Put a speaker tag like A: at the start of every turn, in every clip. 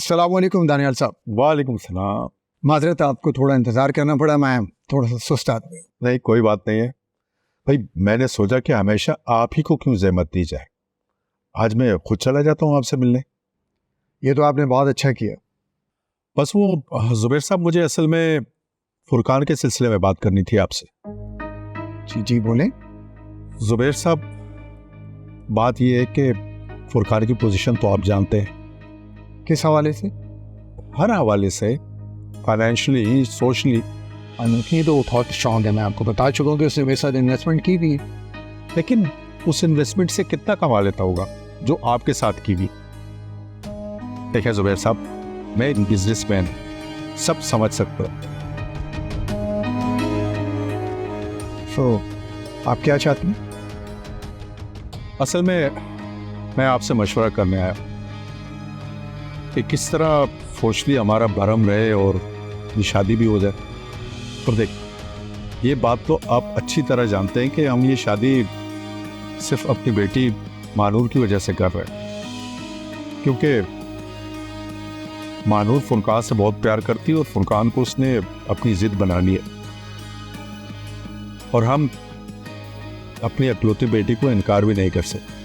A: अस्सलाम वालेकुम दानियाल साहब।
B: वालेकुम सलाम।
A: माजरत आपको थोड़ा इंतज़ार करना पड़ा, मैं थोड़ा सा सुस्त आदमी हूँ।
B: नहीं कोई बात नहीं है भाई, मैंने सोचा कि हमेशा आप ही को क्यों जहमत दी जाए। आज मैं खुद चला जाता हूँ आपसे मिलने।
A: ये तो आपने बहुत अच्छा किया।
B: बस वो जुबैर साहब, मुझे असल में फुरकान के सिलसिले में बात करनी थी आपसे।
A: जी जी बोलें।
B: जुबैर साहब, बात ये है कि फुरकान की पोजीशन तो आप जानते हैं,
A: किस हवाले से?
B: हर हवाले से, फाइनेंशियली, सोशली।
A: अनोखी तो बहुत स्ट्रॉन्ग है, मैं आपको बता चुका हूँ कि उसने मेरे साथ इन्वेस्टमेंट की भी है।
B: लेकिन उस इन्वेस्टमेंट से कितना कमा लेता होगा जो आपके साथ की भी। देखिए जुबैर साहब, मैं बिजनेसमैन, सब समझ सकता हूँ।
A: तो आप क्या चाहते हैं?
B: असल में मैं आपसे मशवरा करने आया कि किस तरह सोशली हमारा भरम रहे और ये शादी भी हो जाए। और देख, ये बात तो आप अच्छी तरह जानते हैं कि हम ये शादी सिर्फ अपनी बेटी मानूर की वजह से कर रहे हैं, क्योंकि मानूर फुरकान से बहुत प्यार करती है और फुरकान को उसने अपनी जिद बना ली है, और हम अपनी अकलौती बेटी को इनकार भी नहीं कर सकते।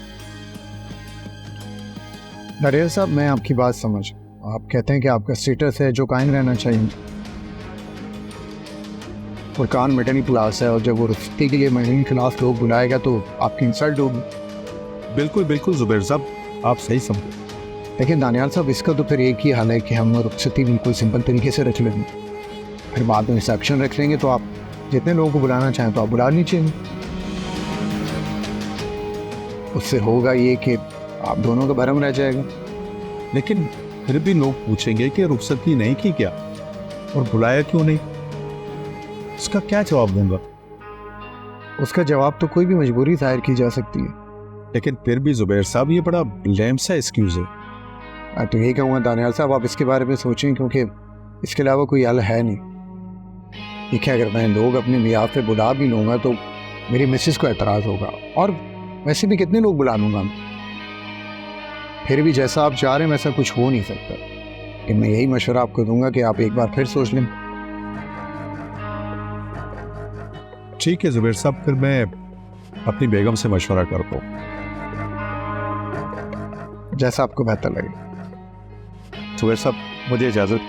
A: नरेल साहब, मैं आपकी बात समझ, आप कहते हैं कि आपका स्टेटस है जो कायम रहना चाहिए। फुरकान मिडिल क्लास है और जब वो रुखसती के लिए मिडिल क्लास लोग बुलाएगा तो आपकी इंसल्ट होगी।
B: बिल्कुल बिल्कुल जुबैर साहब, आप सही समझे।
A: लेकिन दानियाल साहब, इसका तो फिर एक ही हाल है कि हम रुखसती बिल्कुल सिंपल तरीके से रख लेंगे, फिर बाद में रिसेप्शन रख लेंगे, तो आप जितने लोगों को बुलाना चाहें तो आप बुला लीजिए। उससे होगा ये कि आप दोनों का भरम रह जाएगा।
B: लेकिन फिर भी लोग पूछेंगे कि रुखसती नहीं की क्या और बुलाया क्यों नहीं। उसका क्या जवाब दूंगा?
A: उसका जवाब तो कोई भी मजबूरी जाहिर की जा सकती है।
B: लेकिन फिर भी जुबैर साहब, ये बड़ा लेम सा एक्सक्यूज है।
A: मैं तो यही कहूँगा दानियाल साहब, आप इसके बारे में सोचें, क्योंकि इसके अलावा कोई हल है नहीं। ठीक है, अगर मैं लोग अपने मियाँ पे बुला भी लूँगा तो मेरी मिसेस को एतराज़ होगा, और वैसे भी कितने लोग बुला लूँगा। फिर भी जैसा आप चाह रहे हैं वैसा कुछ हो नहीं सकता। लेकिन मैं यही मशवरा आपको दूंगा कि आप एक बार फिर सोच लें।
B: ठीक है जुबैर साहब, फिर मैं अपनी बेगम से मशवरा करता हूँ।
A: जैसा आपको बेहतर लगे।
B: जुबैर साहब, मुझे इजाज़त।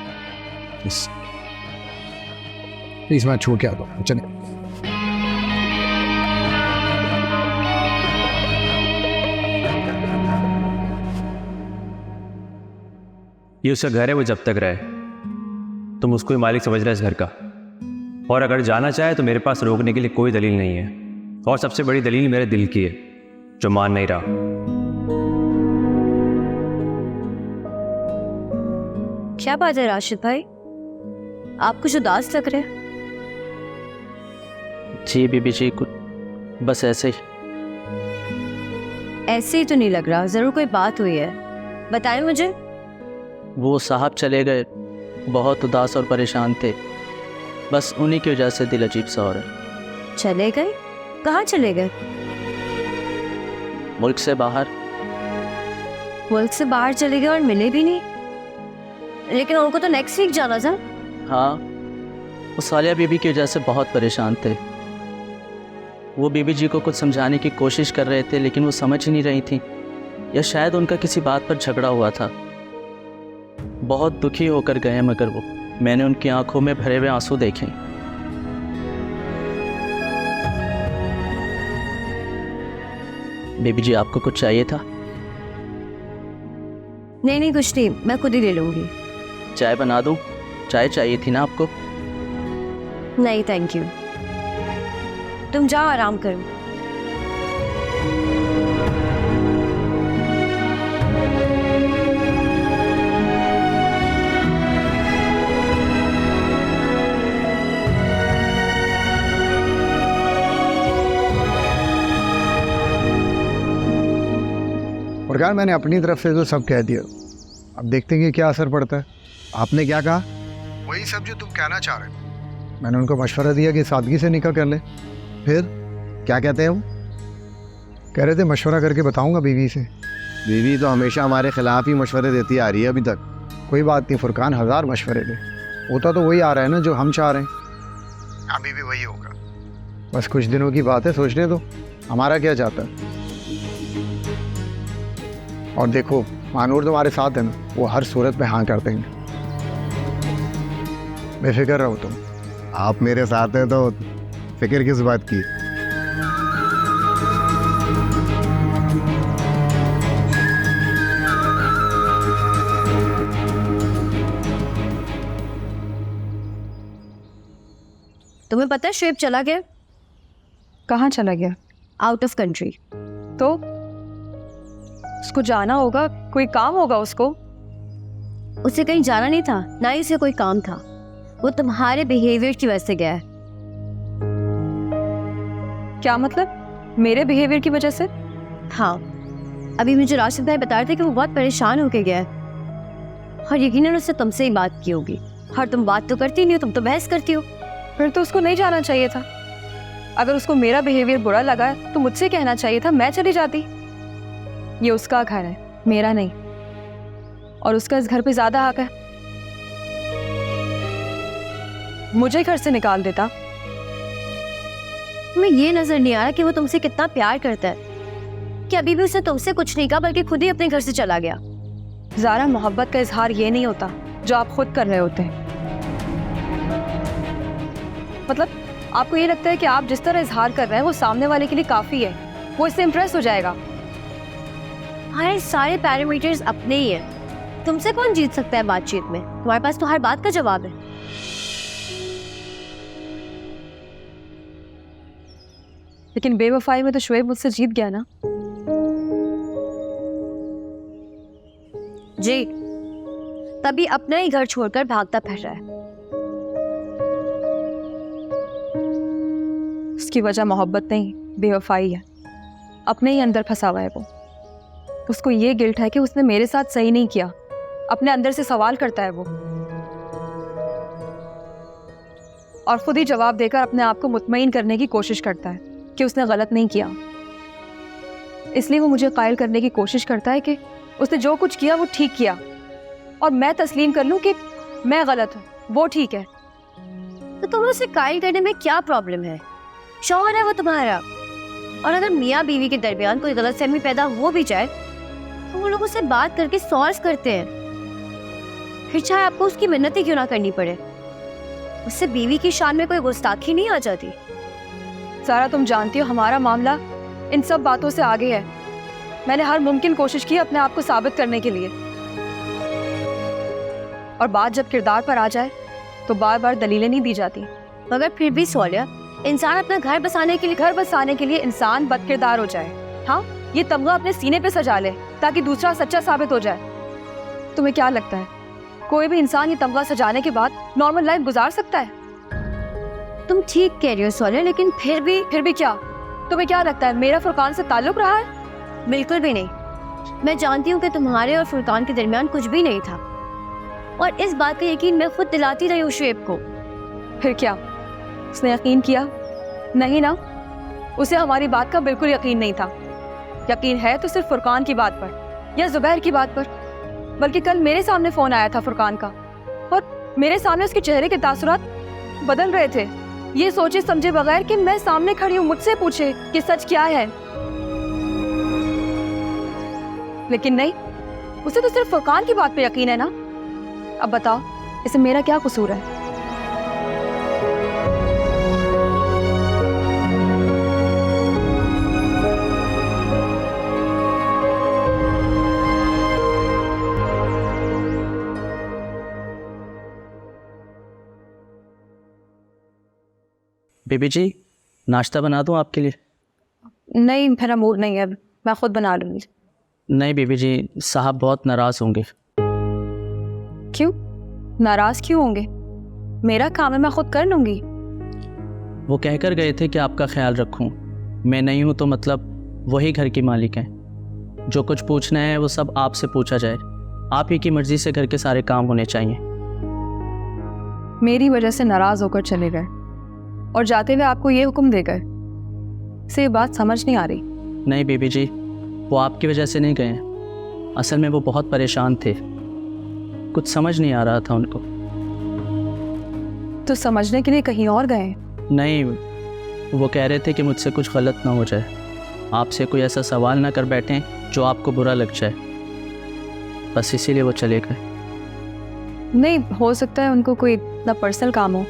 A: प्लीज़ मैं छोड़ के आता हूँ, चलिए।
C: ये उसका घर है, वो जब तक रहे। तुम उसको ही मालिक समझ रहे इस घर का, और अगर जाना चाहे तो मेरे पास रोकने के लिए कोई दलील नहीं है। और सबसे बड़ी दलील मेरे दिल की है, जो मान नहीं रहा।
D: क्या बात है राशिद भाई, आप कुछ उदास लग रहे हैं?
E: जी बीबी जी, कुछ बस ऐसे ही।
D: ऐसे ही तो नहीं लग रहा, जरूर कोई बात हुई है, बताएं मुझे।
E: वो साहब चले गए, बहुत उदास और परेशान थे, बस उन्हीं की वजह से दिल अजीब सा हो रहा है।
D: चले गए? कहाँ चले गए?
E: मुल्क से बाहर।
D: मुल्क से बाहर चले गए और मिले भी नहीं? लेकिन उनको तो नेक्स्ट वीक जाना था।
E: हाँ, वो सालिया बीबी की वजह से बहुत परेशान थे। वो बीबी जी को कुछ समझाने की कोशिश कर रहे थे, लेकिन वो समझ ही नहीं रही थी, या शायद उनका किसी बात पर झगड़ा हुआ था। बहुत दुखी होकर गए, मगर वो, मैंने उनकी आंखों में भरे हुए आंसू देखे। बेबी जी, आपको कुछ चाहिए था?
D: नहीं नहीं, कुछ नहीं, मैं खुद ही ले लूंगी।
E: चाय बना दूं? चाय चाहिए थी ना आपको?
D: नहीं थैंक यू, तुम जाओ आराम करो।
A: फुरकान, मैंने अपनी तरफ से तो सब कह दिया, अब देखते हैं कि क्या असर पड़ता है। आपने क्या कहा? वही सब जो तुम कहना चाह रहे थे। मैंने उनको मशवरा दिया कि सादगी से निकाह कर ले। फिर क्या कहते हैं वो? कह रहे थे मशवरा करके बताऊंगा बीवी से।
F: बीवी तो हमेशा हमारे खिलाफ ही मशवरे देती आ रही है अभी तक।
A: कोई बात नहीं फुरकान, 1000 मशवरे दे, होता तो वही आ रहा है ना जो हम चाह रहे हैं। अभी भी वही होगा, बस कुछ दिनों की बात है, सोचने दो, हमारा क्या जाता है। और देखो मानूर तुम्हारे साथ है ना, वो हर सूरत में हाँ कर देंगे, बेफिक्र रहो तुम।
F: आप मेरे साथ हैं तो फिक्र किस बात की।
D: तुम्हें पता है शुएब चला गया?
G: कहाँ चला गया?
D: Out of country.
G: तो उसको जाना होगा, कोई काम होगा उसको।
D: उसे कहीं जाना नहीं था, ना ही उसे कोई काम था, वो तुम्हारे बिहेवियर की वजह से गया है।
G: क्या मतलब? मेरे बिहेवियर की वजह से?
D: हाँ, अभी मुझे राशिद भाई बता रहे थे कि वो बहुत परेशान होके गया है, और यकीनन उससे तुमसे ही बात की होगी। और तुम बात तो करती नहीं हो, तुम तो बहस करती हो।
G: फिर तो उसको नहीं जाना चाहिए था। अगर उसको मेरा बिहेवियर बुरा लगा तो मुझसे कहना चाहिए था, मैं चली जाती। ये उसका घर है, मेरा नहीं, और उसका इस घर पे ज्यादा हक है। मुझे घर से निकाल देता।
D: तुम्हें ये नजर नहीं आ रहा कि वो तुमसे कितना प्यार करता है, कि अभी भी उसे तुमसे कुछ नहीं कहा बल्कि खुद ही अपने घर से चला गया।
G: ज़ारा, मोहब्बत का इजहार ये नहीं होता जो आप खुद कर रहे होते हैं। मतलब आपको ये लगता है कि आप जिस तरह इजहार कर रहे हैं वो सामने वाले के लिए काफ़ी है, वो इससे इम्प्रेस हो जाएगा।
D: हमारे सारे पैरामीटर्स अपने ही हैं, तुमसे कौन जीत सकता है बातचीत में? तुम्हारे पास तो हर बात का जवाब है।
G: लेकिन बेवफाई में तो शुएब मुझसे जीत गया ना।
D: जी, तभी अपना ही घर छोड़कर भागता फिर रहा है।
G: उसकी वजह मोहब्बत नहीं, बेवफाई है। अपने ही अंदर फंसा हुआ है वो। उसको ये गिल्ट है कि उसने मेरे साथ सही नहीं किया। अपने अंदर से सवाल करता है वो, और खुद ही जवाब देकर अपने आप को मुतमईन करने की कोशिश करता है कि उसने गलत नहीं किया। इसलिए वो मुझे कायल करने की कोशिश करता है कि उसने जो कुछ किया वो ठीक किया, और मैं तस्लीम कर लूं कि मैं गलत हूं, वो ठीक है।
D: तो तुम्हें उसे कायल करने में क्या प्रॉब्लम है? शौहर है वो तुम्हारा, और अगर मियाँ बीवी के दरमियान कोई गलतफहमी पैदा हो भी जाए तो वो लोग उससे बात करके सॉल्व करते हैं, फिर चाहे आपको उसकी मिन्नतें क्यों ना करनी पड़े। उससे बीवी की शान में कोई गुस्ताखी नहीं आ जाती।
G: सारा, तुम जानती हो हमारा मामला इन सब बातों से आगे है। मैंने हर मुमकिन कोशिश की अपने आप को साबित करने के लिए, और बात जब किरदार पर आ जाए तो बार बार दलीलें नहीं दी जाती।
D: मगर फिर भी सोलिया, इंसान अपना घर बसाने के लिए इंसान बदकिरदार हो जाए। हाँ, ये तमगा अपने सीने पे सजा ले ताकि दूसरा सच्चा साबित हो जाए। तुम्हें क्या लगता है कोई भी इंसान ये तमगा सजाने के बाद नॉर्मल लाइफ गुजार सकता है? तुम ठीक कह रही हो सोलिया, लेकिन फिर भी
G: क्या तुम्हें क्या लगता है मेरा फुरकान से ताल्लुक रहा है?
D: बिल्कुल भी नहीं। मैं जानती हूँ कि तुम्हारे और फुरकान के दरमियान कुछ भी नहीं था, और इस बात का यकीन मैं खुद दिलाती रही हूँ शुएब को।
G: फिर क्या उसने यकीन किया? नहीं ना, उसे हमारी बात का बिल्कुल यकीन नहीं था। यकीन है तो सिर्फ फुरकान की बात पर या जुबैर की बात पर। बल्कि कल मेरे सामने फोन आया था फुरकान का, और मेरे सामने उसके चेहरे के तासुरात बदल रहे थे, ये सोचे समझे बगैर कि मैं सामने खड़ी हूँ, मुझसे पूछे कि सच क्या है। लेकिन नहीं, उसे तो सिर्फ फुरकान की बात पे यकीन है ना। अब बताओ, इसे मेरा क्या कसूर है?
E: बेबी जी, नाश्ता बना दूं आपके लिए?
G: नहीं, मेरा मूड नहीं है, मैं खुद बना लूँगी।
E: नहीं बेबी जी, साहब बहुत नाराज़ होंगे।
G: क्यों नाराज़ क्यों होंगे? मेरा काम है, मैं खुद कर लूँगी।
E: वो कहकर गए थे कि आपका ख्याल रखूं। मैं नहीं हूं तो मतलब वही घर की मालिक हैं। जो कुछ पूछना है वो सब आपसे पूछा जाए। आप ही की मर्ज़ी से घर के सारे काम होने चाहिए।
G: मेरी वजह से नाराज़ होकर चले गए और जाते हुए आपको ये हुक्म दे गए। से ये बात समझ नहीं आ रही।
E: नहीं बेबी जी, वो आपकी वजह से नहीं गए हैं। असल में वो बहुत परेशान थे। कुछ समझ नहीं आ रहा था उनको।
G: तो समझने के लिए कहीं और गए?
E: नहीं, वो कह रहे थे कि मुझसे कुछ गलत ना हो जाए, आपसे कोई ऐसा सवाल ना कर बैठें जो आपको बुरा लग जाए, बस इसीलिए वो चले गए।
G: नहीं, हो सकता है उनको कोई इतना पर्सनल काम हो।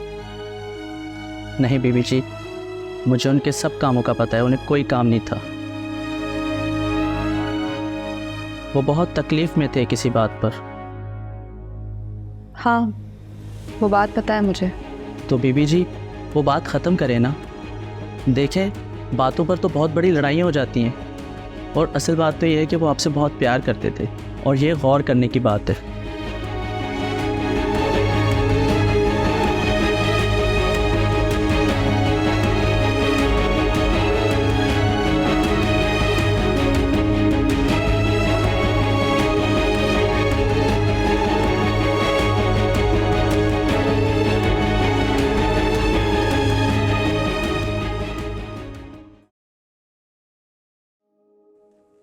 E: नहीं बीबी जी, मुझे उनके सब कामों का पता है, उन्हें कोई काम नहीं था। वो बहुत तकलीफ में थे किसी बात पर।
G: हाँ, वो बात पता है मुझे।
E: तो बीबी जी, वो बात ख़त्म करें ना। देखें, बातों पर तो बहुत बड़ी लड़ाइयाँ हो जाती हैं, और असल बात तो ये है कि वो आपसे बहुत प्यार करते थे, और ये गौर करने की बात है।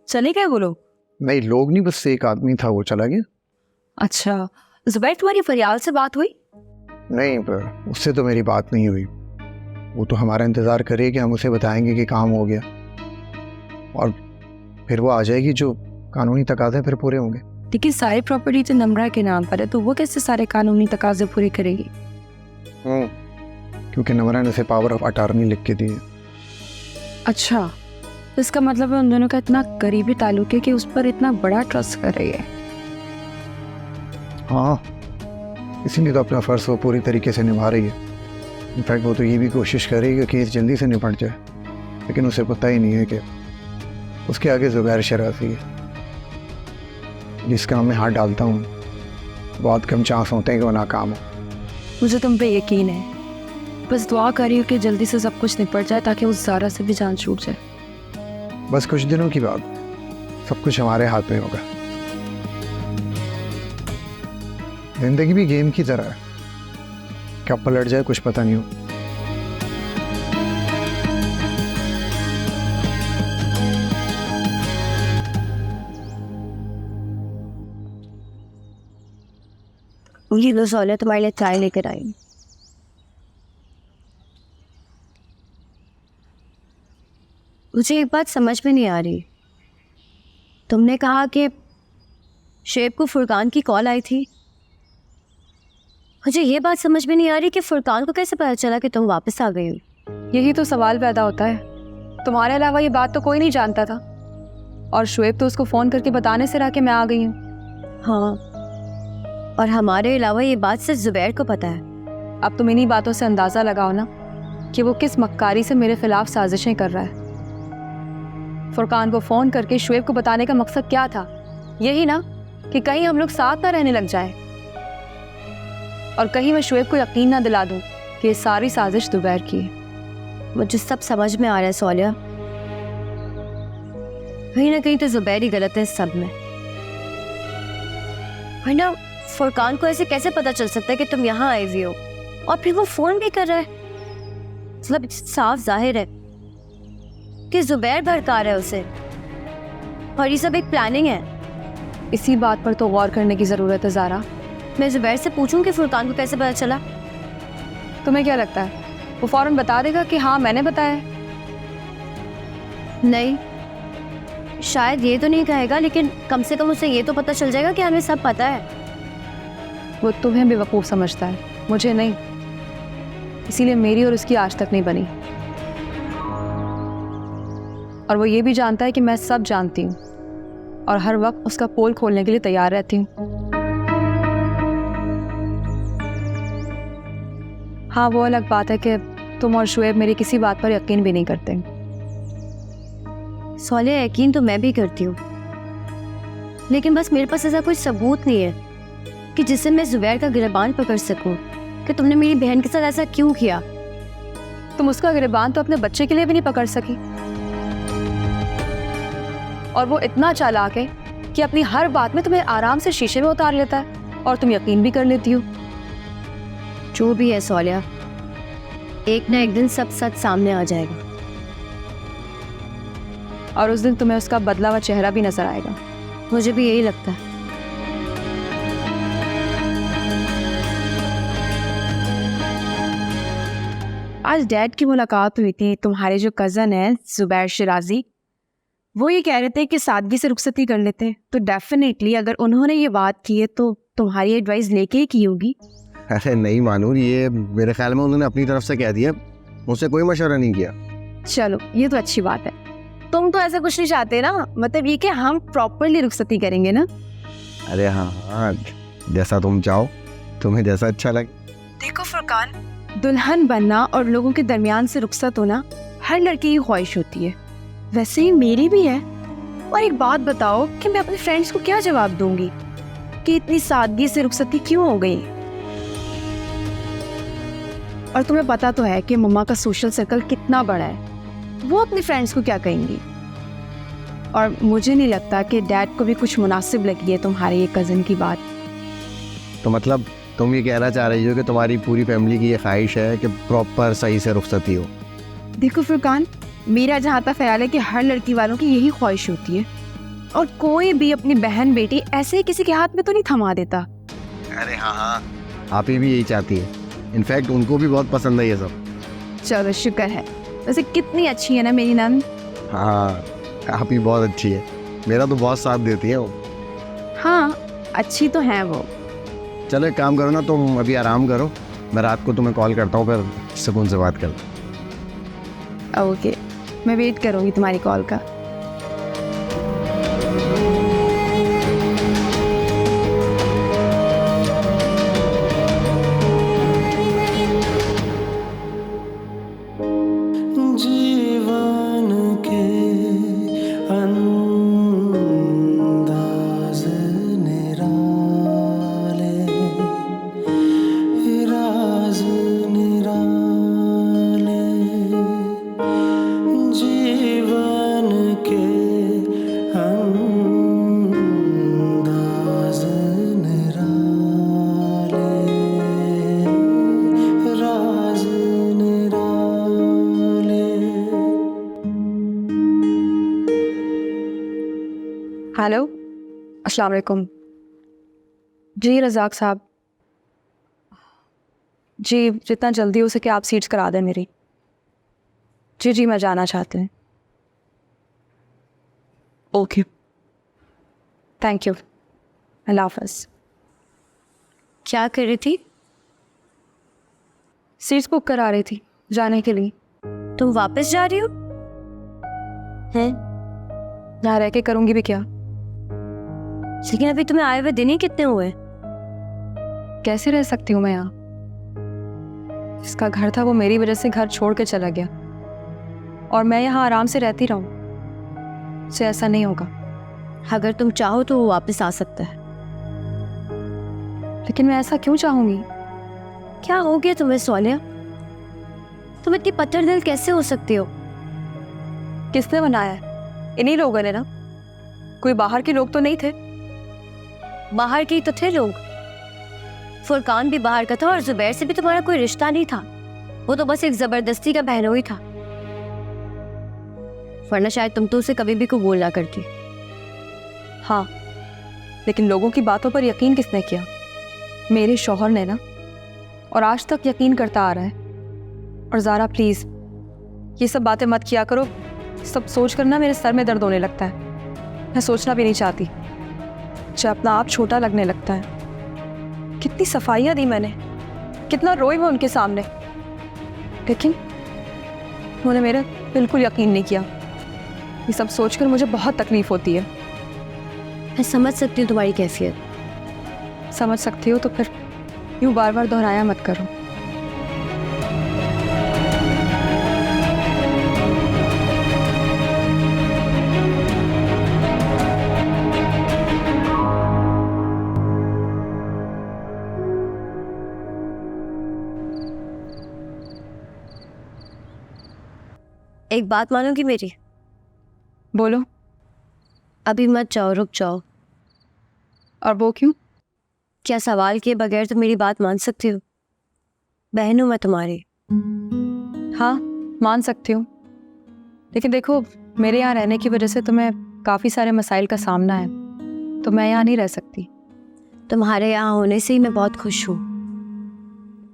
G: चले गए वो लोग?
A: नहीं, लोग नहीं, बस एक आदमी था, वो चला गया।
G: अच्छा, जुबैर तुम्हारी फरियाल से बात हुई?
A: नहीं, पर उससे तो मेरी बात नहीं हुई। वो तो हमारा इंतज़ार करे कि हम उसे बताएंगे कि काम हो गया, और फिर वो आ जाएगी, जो कानूनी तकाज़े फिर पूरे होंगे।
G: लेकिन सारी प्रॉपर्टी तो नम्रा के नाम पर है, तो वो कैसे सारे कानूनी तकाजे पूरे करेगी?
A: क्योंकि नम्रा ने उसे पावर ऑफ अटार्नी लिख के दी है।
G: अच्छा, इसका मतलब है उन दोनों का इतना करीबी ताल्लुक है कि उस पर इतना बड़ा ट्रस्ट कर रही है।
A: हाँ, इसीलिए तो अपना फ़र्ज़ वो पूरी तरीके से निभा रही है। इनफैक्ट वो तो ये भी कोशिश कर रही है कि केस जल्दी से निपट जाए, लेकिन उसे पता ही नहीं है कि उसके आगे ज़ुबैर शराफी है। जिस काम में हाथ डालता हूँ बहुत कम चांस होते हैं कि वो नाकाम हो।
G: मुझे तुम पे यकीन है, बस दुआ करी कि जल्दी से सब कुछ निपट जाए ताकि उस ज़ारा से भी जान छूट जाए।
A: बस कुछ दिनों की बात, सब कुछ हमारे हाथ में होगा। जिंदगी भी गेम की तरह है, कब पलट जाए कुछ पता नहीं हो।
D: ये लो सोनिया, तुम्हारे लिए चाय लेकर आई। मुझे एक बात समझ में नहीं आ रही। तुमने कहा कि शेब को फुरकान की कॉल आई थी। मुझे ये बात समझ में नहीं आ रही कि फुरकान को कैसे पता चला कि तुम वापस आ गई हो।
G: यही तो सवाल पैदा होता है। तुम्हारे अलावा ये बात तो कोई नहीं जानता था, और शुएब तो उसको फ़ोन करके बताने से रहा कि मैं आ गई हूँ।
D: हाँ, और हमारे अलावा ये बात सिर्फ जुबैर को पता है।
G: अब तुम इन्हीं बातों से अंदाज़ा लगाओ ना कि वो किस मक्कारी से मेरे खिलाफ साजिशें कर रहा है। फुरकान को फ़ोन करके शुएब को बताने का मकसद क्या था? यही ना कि कहीं हम लोग साथ ना रहने लग जाए, और कहीं मैं शुएब को यकीन ना दिला दूं कि ये सारी साजिश जुबैर की है।
D: मुझे सब समझ में आ रहा है सोनिया, कहीं ना कहीं तो जुबैर ही गलत है इस सब में। वरना फुरकान को ऐसे कैसे पता चल सकता है कि तुम यहाँ आई हुई हो, और फिर वो फ़ोन भी कर रहा है? मतलब साफ जाहिर है कि जुबैर भड़का रहा है उसे, और ये सब एक प्लानिंग है।
G: इसी बात पर तो गौर करने की ज़रूरत है ज़ारा।
D: मैं जुबैर से पूछूं कि फुरकान को कैसे पता चला?
G: तुम्हें क्या लगता है वो फ़ौरन बता देगा कि हाँ मैंने बताया?
D: नहीं, शायद ये तो नहीं कहेगा, लेकिन कम से कम उसे ये तो पता चल जाएगा कि हमें सब पता है।
G: वो तुम्हें बेवकूफ़ समझता है, मुझे नहीं। इसीलिए मेरी और उसकी आज तक नहीं बनी, और वो ये भी जानता है कि मैं सब जानती हूँ और हर वक्त उसका पोल खोलने के लिए तैयार रहती हूँ। हाँ, वो अलग बात है कि तुम और शुएब मेरी किसी बात पर यकीन भी नहीं करते।
D: सोनिया, यकीन तो मैं भी करती हूँ, लेकिन बस मेरे पास ऐसा कोई सबूत नहीं है कि जिससे मैं जुबैर का गिरबान पकड़ सकूं कि तुमने मेरी बहन के साथ ऐसा क्यों किया।
G: तुम उसका गिरबान तो अपने बच्चे के लिए भी नहीं पकड़ सकी, और वो इतना चालाक है कि अपनी हर बात में तुम्हें आराम से शीशे में उतार लेता है, और तुम यकीन भी कर लेती हो।
D: जो भी है सोनिया, एक ना एक दिन सब सच सामने आ जाएगा,
G: और उस दिन तुम्हें उसका बदला हुआ चेहरा भी नजर आएगा।
D: मुझे भी यही लगता है।
G: आज डैड की मुलाकात हुई थी, तुम्हारे जो कज़न है ज़ुबैर शिराजी, वो ये कह रहे थे कि सादगी से रुखसती कर लेते हैं। तो डेफिनेटली अगर उन्होंने ये बात की है तो तुम्हारी एडवाइस लेके ही की होगी।
F: अरे नहीं मानूर, ये मेरे ख्याल में उन्होंने अपनी तरफ से कह दिया, मुझसे कोई मशवरा नहीं किया।
G: चलो ये तो अच्छी बात है। तुम तो ऐसा कुछ नहीं चाहते ना, मतलब ये कि हम प्रॉपरली रुखसती करेंगे ना।
F: अरे हाँ हाँ, जैसा तुम चाहो, तुम्हें जैसा अच्छा लगे।
G: देखो फुरकान, दुल्हन बनना और लोगों के दरमियान से रुखसत होना हर लड़की की ख्वाहिश होती है, वैसे ही मेरी भी है। और एक बात बताओ कि मैं अपने फ्रेंड्स को क्या जवाब दूंगी कि इतनी सादगी से रुखसती क्यों हो गई। और तुम्हें पता तो है कि मम्मा का सोशल सर्कल कितना बड़ा है, वो अपने फ्रेंड्स को क्या कहेंगी। और मुझे नहीं लगता कि डैड को भी कुछ मुनासिब लगी है तुम्हारे ये कज़न की बात।
F: तो मतलब तुम ये कहना चाह रही हो कि तुम्हारी पूरी फैमिली की ये ख्वाहिश है कि प्रॉपर सही से रुखसती हो?
G: देखो फुरकान, मेरा जहाँ तक ख्याल है कि हर लड़की वालों की यही ख्वाहिश होती है, और कोई भी अपनी बहन बेटी ऐसे ही किसी के हाथ में तो नहीं थमा देता।
F: अरे हाँ हाँ, आप ही भी यही चाहती है। इनफैक्ट उनको भी बहुत पसंद है ये सब।
G: चलो शुक्र है। वैसे कितनी अच्छी है ना मेरी नंद।
F: हाँ, आप ही बहुत अच्छी है, मेरा तो बहुत साथ देती है वो।
G: हाँ अच्छी तो है वो।
F: चलो एक काम करो ना, तुम अभी आराम करो, मैं रात को तुम्हें कॉल करता हूँ, फिर सुकून से बात करता हूँ।
G: ओके, मैं वेट करूँगी तुम्हारी कॉल का।
H: जीवन के अंदाज निराले, राज निराले, जीवन के अंदाज निराले, राज निराले।
G: हेलो, अस्सलाम वालेकुम। जी रज़ाक साहब, जी जितना जल्दी हो सके आप सीट्स करा दें मेरी। जी जी मैं जाना चाहती हूँ। ओके, थैंक यू, अल्लाह हाफ़िज़।
D: क्या कर रही थी?
G: सीट्स बुक करा रही थी जाने के लिए।
D: तुम वापस जा रही हो? हैं?
G: यहाँ रह के करूँगी भी क्या?
D: लेकिन अभी तुम्हें आए हुए दिन ही कितने हुए?
G: कैसे रह सकती हूँ मैं यहाँ? जिसका घर था वो मेरी वजह से घर छोड़ के चला गया, और मैं यहाँ आराम से रहती रहूँ, से ऐसा नहीं होगा।
D: अगर तुम चाहो तो वो वापस आ सकता है।
G: लेकिन मैं ऐसा क्यों चाहूँगी?
D: क्या हो गया तुम्हें सोनिया? तुम इतनी पत्थर दिल कैसे हो सकती हो?
G: किसने बनाया है? इन्हीं लोगों ने ना। कोई बाहर के लोग तो नहीं थे।
D: बाहर के ही तो थे लोग। फुरकान भी बाहर का था, और जुबैर से भी तुम्हारा कोई रिश्ता नहीं था। वो तो बस एक जबरदस्ती का बहनोई था, वरना शायद तुम तो उसे कभी भी कबूल ना करती।
G: हाँ, लेकिन लोगों की बातों पर यकीन किसने किया? मेरे शौहर ने ना, और आज तक यकीन करता आ रहा है। और ज़ारा प्लीज़ ये सब बातें मत किया करो, सब सोच कर ना मेरे सर में दर्द होने लगता है। मैं सोचना भी नहीं चाहती, जब अपना आप छोटा लगने लगता है। कितनी सफाइयाँ दी मैंने, कितना रोई मैं उनके सामने, लेकिन उन्होंने मेरा बिल्कुल यकीन नहीं किया। ये सब सोचकर मुझे बहुत तकलीफ होती है।
D: मैं समझ सकती हूँ तुम्हारी कैफियत।
G: समझ सकती हो तो फिर यूँ बार बार दोहराया मत करो।
D: एक बात मानोगी मेरी?
G: बोलो।
D: अभी मत जाओ, रुक जाओ।
G: और वो क्यों?
D: क्या सवाल किए बगैर तुम मेरी बात मान सकती हो? बहन हूँ मैं तुम्हारी।
G: हाँ मान सकती हूँ, लेकिन देखो मेरे यहाँ रहने की वजह से तुम्हें काफ़ी सारे मसाइल का सामना है, तो मैं यहाँ नहीं रह सकती।
D: तुम्हारे यहाँ होने से ही मैं बहुत खुश हूँ,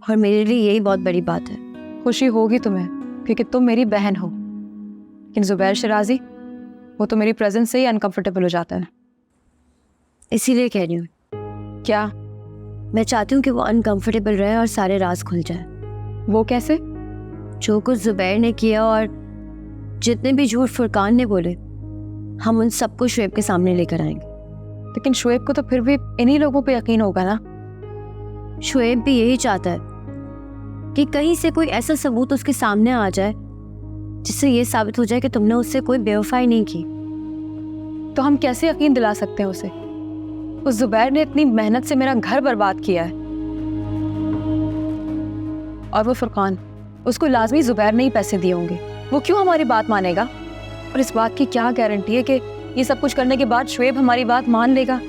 D: और मेरे लिए यही बहुत बड़ी बात है।
G: खुशी होगी तुम्हें क्योंकि तुम मेरी बहन हो, लेकिन जुबैर शराजी वो तो मेरी प्रेजेंस से ही अनकंफर्टेबल हो जाता है।
D: इसीलिए कह रही हूँ,
G: क्या?
D: मैं चाहती हूँ कि वो अनकंफर्टेबल रहे और सारे राज खुल जाए।
G: वो कैसे?
D: जो कुछ जुबैर ने किया और जितने भी झूठ फुरकान ने बोले, हम उन सबको शुएब के सामने लेकर आएंगे।
G: लेकिन शुएब को तो फिर भी इन्हीं लोगों पे यकीन होगा ना।
D: शुएब भी यही चाहता है कि कहीं से कोई ऐसा सबूत उसके सामने आ जाए जिससे ये साबित हो जाए कि तुमने उससे कोई बेवफाई नहीं की।
G: तो हम कैसे यकीन दिला सकते हैं उसे? उस जुबैर ने इतनी मेहनत से मेरा घर बर्बाद किया है। और वो फुरकान, उसको लाजमी जुबैर ने ही पैसे दिए होंगे। वो क्यों हमारी बात मानेगा? और इस बात की क्या गारंटी है कि ये सब कुछ करने के बाद शुएब हमारी बात मान लेगा?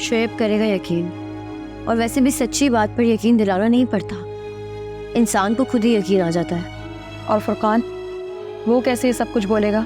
D: शुएब करेगा यकीन, और वैसे भी सच्ची बात पर यकीन दिलाना नहीं पड़ता, इंसान को खुद ही यकीन आ जाता है।
G: और फुरकान, वो कैसे ये सब कुछ बोलेगा?